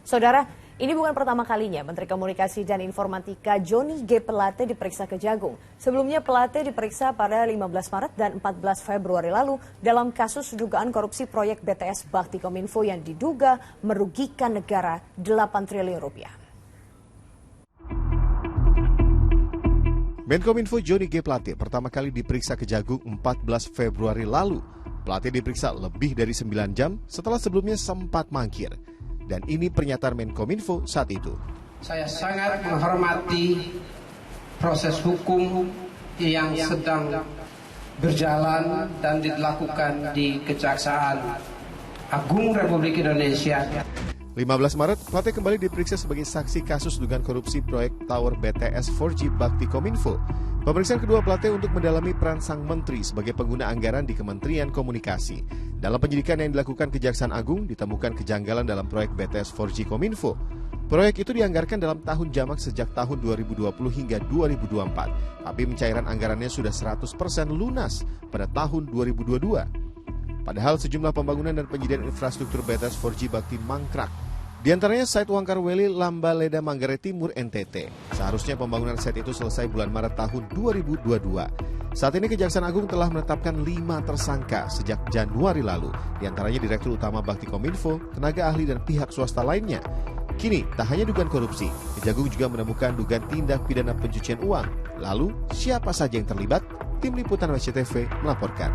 Saudara, ini bukan pertama kalinya Menteri Komunikasi dan Informatika Johnny G. Pelate diperiksa Kejagung. Sebelumnya Pelate diperiksa pada 15 Maret dan 14 Februari lalu dalam kasus dugaan korupsi proyek BTS Bakti Kominfo yang diduga merugikan negara 8 triliun rupiah. Menkominfo Johnny G. Pelate pertama kali diperiksa Kejagung 14 Februari lalu. Pelate diperiksa lebih dari 9 jam setelah sebelumnya sempat mangkir. Dan ini pernyataan Menkominfo saat itu. Saya sangat menghormati proses hukum yang sedang berjalan dan dilakukan di Kejaksaan Agung Republik Indonesia. 15 Maret, Pelate kembali diperiksa sebagai saksi kasus dugaan korupsi proyek Tower BTS 4G Bakti Kominfo. Pemeriksaan kedua Pelate untuk mendalami peran sang menteri sebagai pengguna anggaran di Kementerian Komunikasi. Dalam penyidikan yang dilakukan Kejaksaan Agung, ditemukan kejanggalan dalam proyek BTS 4G Kominfo. Proyek itu dianggarkan dalam tahun jamak sejak tahun 2020 hingga 2024, tapi pencairan anggarannya sudah 100% lunas pada tahun 2022. Padahal sejumlah pembangunan dan penyediaan infrastruktur BTS 4G Bakti mangkrak. Di antaranya site Wangkarweli, Lambaleda, Manggarai Timur, NTT. Seharusnya pembangunan site itu selesai bulan Maret tahun 2022. Saat ini Kejaksaan Agung telah menetapkan 5 tersangka sejak Januari lalu. Di antaranya Direktur Utama Bakti Kominfo, tenaga ahli dan pihak swasta lainnya. Kini, tak hanya dugaan korupsi, Kejagung juga menemukan dugaan tindak pidana pencucian uang. Lalu, siapa saja yang terlibat? Tim Liputan WCTV melaporkan.